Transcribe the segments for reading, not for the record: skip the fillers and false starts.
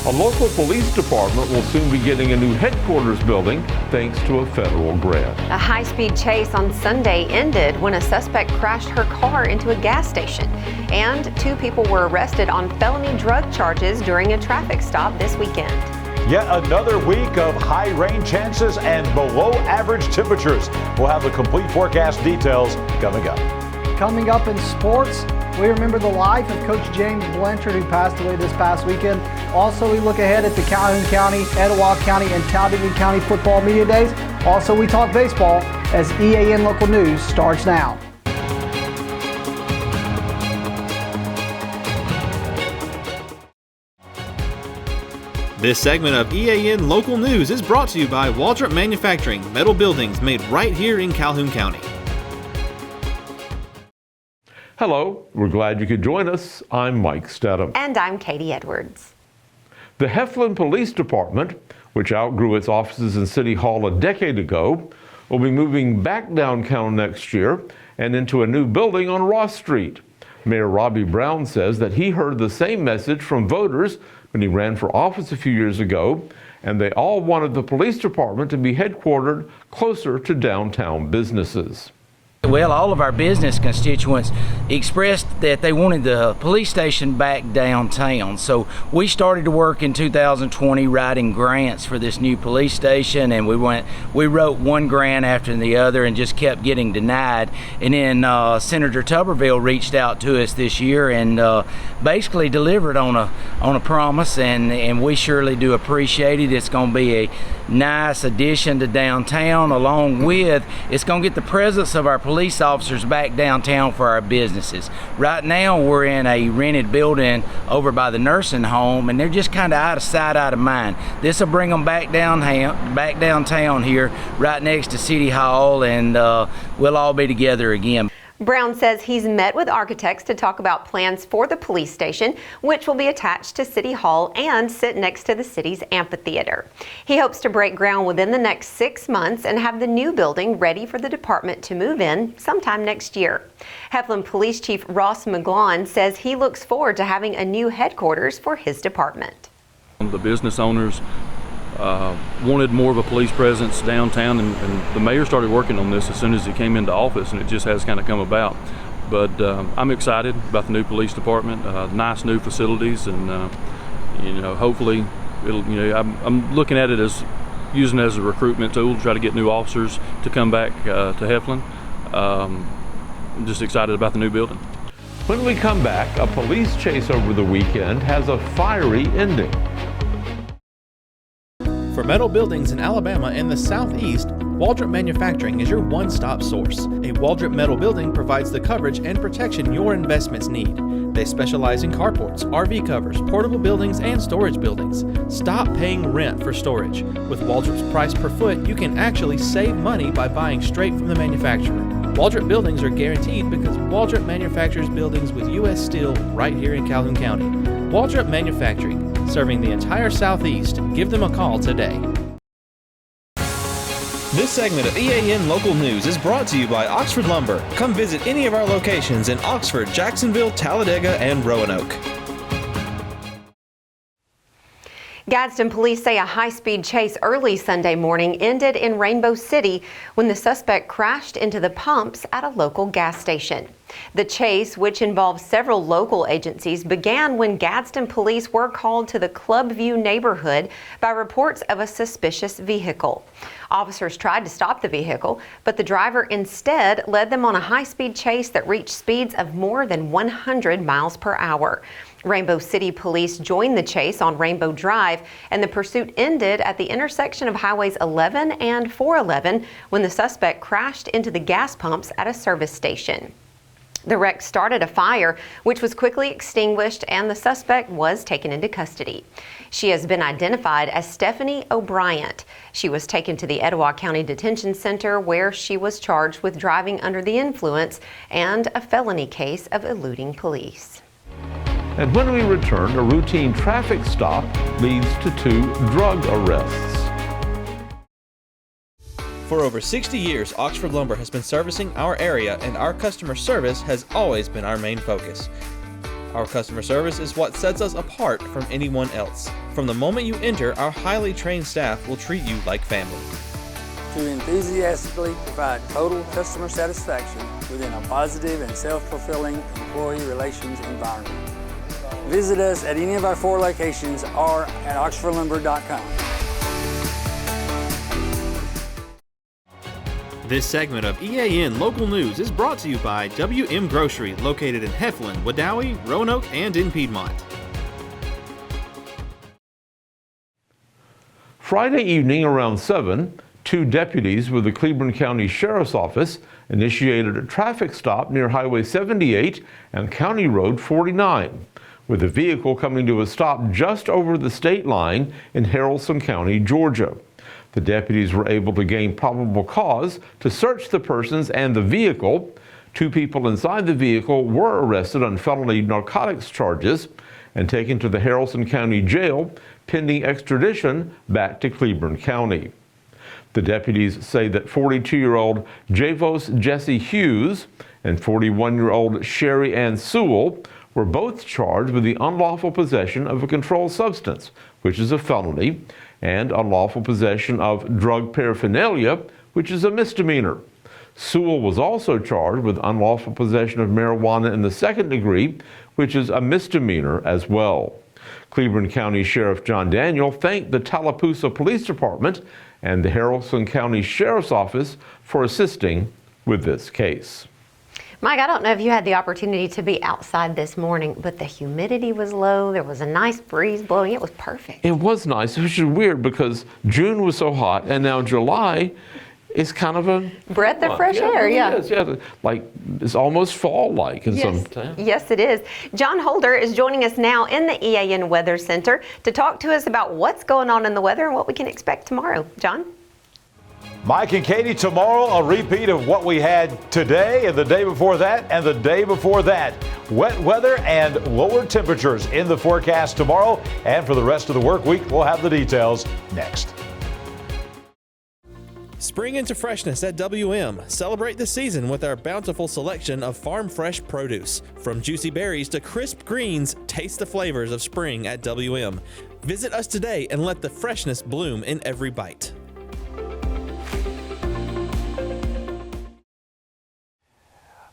A local police department will soon be getting a new headquarters building thanks to a federal grant. A high-speed chase on Sunday ended when a suspect crashed her car into a gas station. And 2 people were arrested on felony drug charges during a traffic stop this weekend. Yet another week of high rain chances and below average temperatures. We'll have the complete forecast details coming up. Coming up in sports, we remember the life of Coach James Blanchard, who passed away this past weekend. Also, we look ahead at the Calhoun County, Etowah County, and Talladega County football media days. Also, we talk baseball as EAN Local News starts now. This segment of EAN Local News is brought to you by Waldrop Manufacturing, metal buildings made right here in Calhoun County. Hello, we're glad you could join us. I'm Mike Stedham. And I'm Katie Edwards. The Heflin Police Department, which outgrew its offices in City Hall a decade ago, will be moving back downtown next year and into a new building on Ross Street. Mayor Robbie Brown says that he heard the same message from voters when he ran for office a few years ago, and they all wanted the police department to be headquartered closer to downtown businesses. Well, all of our business constituents expressed that they wanted the police station back downtown. So we started to work in 2020 writing grants for this new police station, and we wrote one grant after the other and just kept getting denied. And then Senator Tuberville reached out to us this year and basically delivered on a promise, and we surely do appreciate it. It's going to be a nice addition to downtown, along with it's going to get the presence of our police officers back downtown for our businesses. Right now we're in a rented building over by the nursing home, and they're just kind of out of sight, out of mind. This will bring them back downtown here, right next to City Hall, and we'll all be together again. Brown says he's met with architects to talk about plans for the police station, which will be attached to City Hall and sit next to the city's amphitheater. He hopes to break ground within the next 6 months and have the new building ready for the department to move in sometime next year. Heflin Police Chief Ross McGlawn says he looks forward to having a new headquarters for his department. The business owners wanted more of a police presence downtown, and the mayor started working on this as soon as he came into office, and it just has kind of come about. But I'm excited about the new police department, nice new facilities, and hopefully it'll, I'm looking at it as using it as a recruitment tool to try to get new officers to come back to Heflin. I'm just excited about the new building. When we come back, a police chase over the weekend has a fiery ending. For metal buildings in Alabama and the Southeast, Waldrop Manufacturing is your one-stop source. A Waldrop metal building provides the coverage and protection your investments need. They specialize in carports, RV covers, portable buildings, and storage buildings. Stop paying rent for storage. With Waldrop's price per foot, you can actually save money by buying straight from the manufacturer. Waldrop buildings are guaranteed because Waldrop manufactures buildings with U.S. steel right here in Calhoun County. Waldrop Manufacturing, serving the entire Southeast. Give them a call today. This segment of EAN Local News is brought to you by Oxford Lumber. Come visit any of our locations in Oxford, Jacksonville, Talladega, and Roanoke. Gadsden police say a high-speed chase early Sunday morning ended in Rainbow City when the suspect crashed into the pumps at a local gas station. The chase, which involved several local agencies, began when Gadsden police were called to the Clubview neighborhood by reports of a suspicious vehicle. Officers tried to stop the vehicle, but the driver instead led them on a high-speed chase that reached speeds of more than 100 miles per hour. Rainbow City police joined the chase on Rainbow Drive, and the pursuit ended at the intersection of Highways 11 and 411 when the suspect crashed into the gas pumps at a service station. The wreck started a fire, which was quickly extinguished, and the suspect was taken into custody. She has been identified as Stephanie O'Brien. She was taken to the Etowah County Detention Center, where she was charged with driving under the influence and a felony case of eluding police. And when we return, a routine traffic stop leads to 2 drug arrests. For over 60 years, Oxford Lumber has been servicing our area, and our customer service has always been our main focus. Our customer service is what sets us apart from anyone else. From the moment you enter, our highly trained staff will treat you like family. To enthusiastically provide total customer satisfaction within a positive and self-fulfilling employee relations environment. Visit us at any of our 4 locations or at oxfordlumber.com. This segment of EAN Local News is brought to you by WM Grocery, located in Heflin, Wadowee, Roanoke, and in Piedmont. Friday evening around 7, 2 deputies with the Cleburne County Sheriff's Office initiated a traffic stop near Highway 78 and County Road 49, with the vehicle coming to a stop just over the state line in Haralson County, Georgia. The deputies were able to gain probable cause to search the persons and the vehicle. 2 people inside the vehicle were arrested on felony narcotics charges and taken to the Haralson County Jail pending extradition back to Cleburne County. The deputies say that 42-year-old Javos Jesse Hughes and 41-year-old Sherry Ann Sewell were both charged with the unlawful possession of a controlled substance, which is a felony, and unlawful possession of drug paraphernalia, which is a misdemeanor. Sewell was also charged with unlawful possession of marijuana in the 2nd degree, which is a misdemeanor as well. Cleburne County Sheriff John Daniel thanked the Tallapoosa Police Department and the Haralson County Sheriff's Office for assisting with this case. Mike, I don't know if you had the opportunity to be outside this morning, but the humidity was low. There was a nice breeze blowing. It was perfect. It was nice, which is weird because June was so hot and now July is kind of a breath of fresh air, yeah. It is, yeah. Like it's almost fall-like in some times. Yes, it is. John Holder is joining us now in the EAN Weather Center to talk to us about what's going on in the weather and what we can expect tomorrow. John? Mike and Katie, tomorrow a repeat of what we had today and the day before that and the day before that. Wet weather and lower temperatures in the forecast tomorrow, and for the rest of the work week, we'll have the details next. Spring into freshness at WM. Celebrate the season with our bountiful selection of farm fresh produce. From juicy berries to crisp greens, taste the flavors of spring at WM. Visit us today and let the freshness bloom in every bite.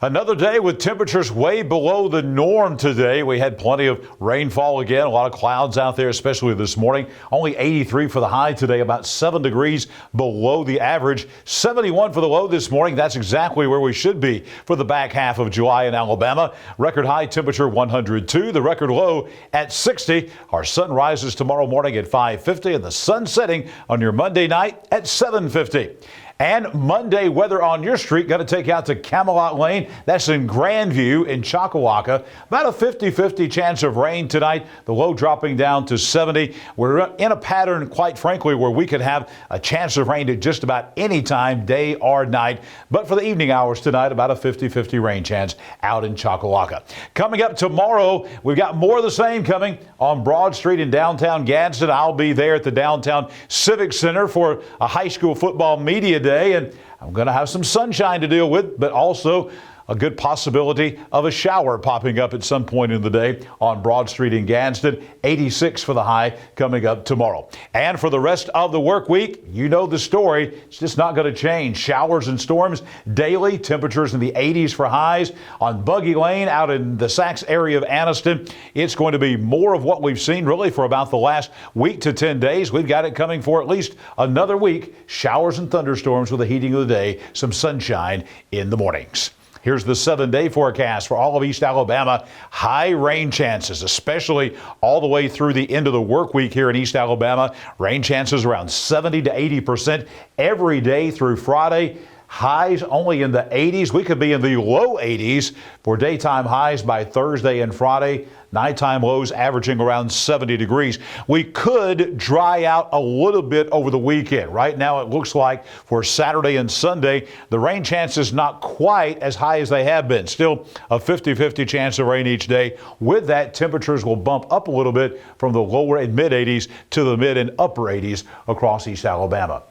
Another day with temperatures way below the norm today. We had plenty of rainfall again, a lot of clouds out there, especially this morning. Only 83 for the high today, about 7 degrees below the average. 71 for the low this morning. That's exactly where we should be for the back half of July in Alabama. Record high temperature 102, the record low at 60. Our sun rises tomorrow morning at 5:50 and the sun setting on your Monday night at 7:50. And Monday weather on your street, got to take you out to Camelot Lane. That's in Grandview in Chocowacca. About a 50-50 chance of rain tonight. The low dropping down to 70. We're in a pattern, quite frankly, where we could have a chance of rain at just about any time, day or night. But for the evening hours tonight, about a 50-50 rain chance out in Chocowacca. Coming up tomorrow, we've got more of the same coming on Broad Street in downtown Gadsden. I'll be there at the Downtown Civic Center for a high school football media day. And I'm going to have some sunshine to deal with, but also a good possibility of a shower popping up at some point in the day on Broad Street in Gadsden. 86 for the high coming up tomorrow. And for the rest of the work week, you know the story. It's just not going to change. Showers and storms daily. Temperatures in the 80s for highs. On Buggy Lane out in the Sachs area of Anniston, it's going to be more of what we've seen really for about the last week to 10 days. We've got it coming for at least another week. Showers and thunderstorms with the heating of the day. Some sunshine in the mornings. Here's the 7-day forecast for all of East Alabama. High rain chances, especially all the way through the end of the work week here in East Alabama. Rain chances around 70 to 80% every day through Friday. Highs only in the 80s. We could be in the low 80s for daytime highs by Thursday and Friday. Nighttime lows averaging around 70 degrees. We could dry out a little bit over the weekend. Right now it looks like for Saturday and Sunday, the rain chances not quite as high as they have been. Still a 50-50 chance of rain each day. With that, temperatures will bump up a little bit from the lower and mid 80s to the mid and upper 80s across East Alabama.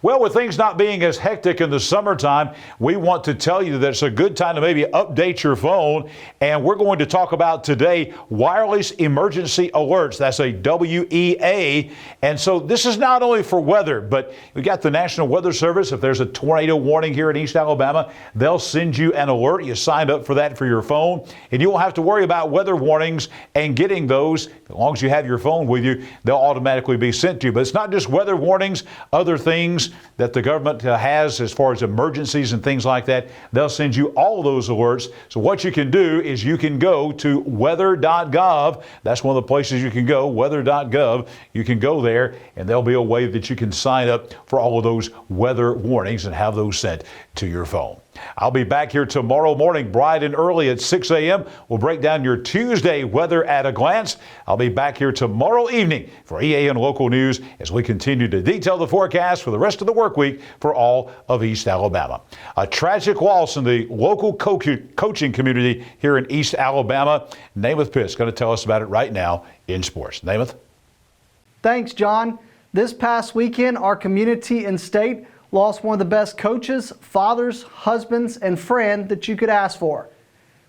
Well, with things not being as hectic in the summertime, we want to tell you that it's a good time to maybe update your phone. And we're going to talk about today wireless emergency alerts. That's a WEA. And so this is not only for weather, but we got the National Weather Service. If there's a tornado warning here in East Alabama, they'll send you an alert. You signed up for that for your phone, and you won't have to worry about weather warnings and getting those. As long as you have your phone with you, they'll automatically be sent to you. But it's not just weather warnings, other things that the government has as far as emergencies and things like that. They'll send you all of those alerts. So what you can do is you can go to weather.gov. That's one of the places you can go, weather.gov. You can go there, and there'll be a way that you can sign up for all of those weather warnings and have those sent to your phone. I'll be back here tomorrow morning, bright and early at 6 a.m. We'll break down your Tuesday weather at a glance. I'll be back here tomorrow evening for EAN Local News as we continue to detail the forecast for the rest of the work week for all of East Alabama. A tragic loss in the local coaching community here in East Alabama. Namath Pitt's going to tell us about it right now in sports. Namath? Thanks, John. This past weekend, our community and state lost one of the best coaches, fathers, husbands, and friend that you could ask for.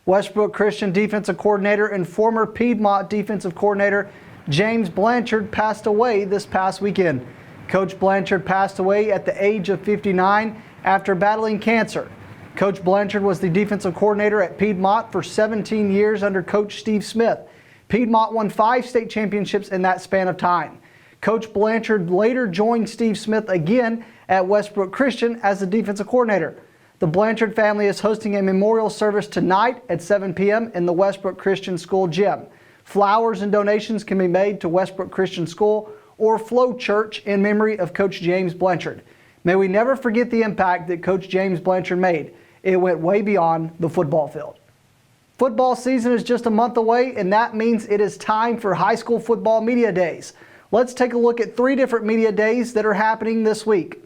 Westbrook Christian defensive coordinator and former Piedmont defensive coordinator James Blanchard passed away this past weekend. Coach Blanchard passed away at the age of 59 after battling cancer. Coach Blanchard was the defensive coordinator at Piedmont for 17 years under Coach Steve Smith. Piedmont won 5 state championships in that span of time. Coach Blanchard later joined Steve Smith again at Westbrook Christian as the defensive coordinator. The Blanchard family is hosting a memorial service tonight at 7 p.m. in the Westbrook Christian School gym. Flowers and donations can be made to Westbrook Christian School or Flow Church in memory of Coach James Blanchard. May we never forget the impact that Coach James Blanchard made. It went way beyond the football field. Football season is just a month away, and that means it is time for high school football media days. Let's take a look at 3 different media days that are happening this week.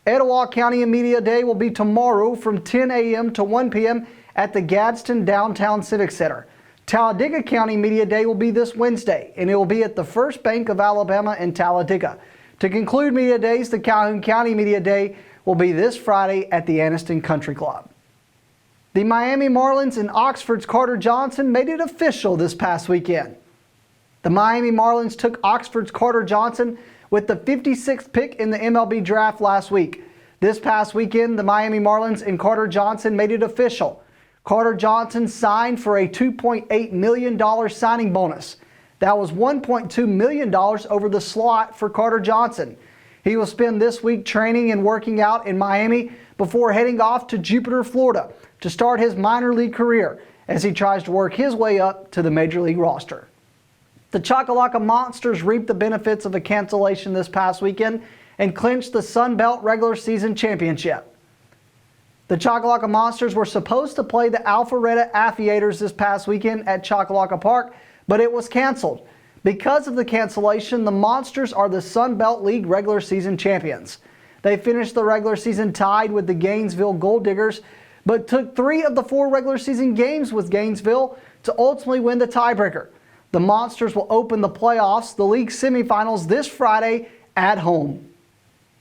Etowah County Media Day will be tomorrow from 10 a.m. to 1 p.m. at the Gadsden Downtown Civic Center. Talladega County Media Day will be this Wednesday, and it will be at the First Bank of Alabama in Talladega. To conclude media days, the Calhoun County Media Day will be this Friday at the Anniston Country Club. The Miami Marlins and Oxford's Carter Johnson made it official this past weekend. The Miami Marlins took Oxford's Carter Johnson with the 56th pick in the MLB draft last week. This past weekend, the Miami Marlins and Carter Johnson made it official. Carter Johnson signed for a $2.8 million signing bonus. That was $1.2 million over the slot for Carter Johnson. He will spend this week training and working out in Miami before heading off to Jupiter, Florida to start his minor league career as he tries to work his way up to the major league roster. The Choccolocco Monsters reaped the benefits of a cancellation this past weekend and clinched the Sun Belt regular season championship. The Choccolocco Monsters were supposed to play the Alpharetta Aviators this past weekend at Choccolocco Park, but it was canceled. Because of the cancellation, the Monsters are the Sun Belt League regular season champions. They finished the regular season tied with the Gainesville Gold Diggers, but took 3 of the 4 regular season games with Gainesville to ultimately win the tiebreaker. The Monsters will open the playoffs, the league semifinals, this Friday at home.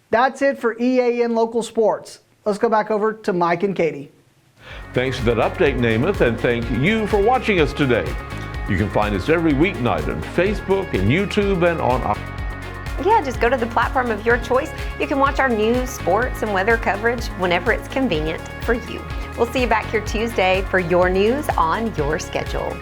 That's it for EAN Local Sports. Let's go back over to Mike and Katie. Thanks for that update, Namath, and thank you for watching us today. You can find us every weeknight on Facebook and YouTube and on our... Yeah, just go to the platform of your choice. You can watch our news, sports, and weather coverage whenever it's convenient for you. We'll see you back here Tuesday for your news on your schedule.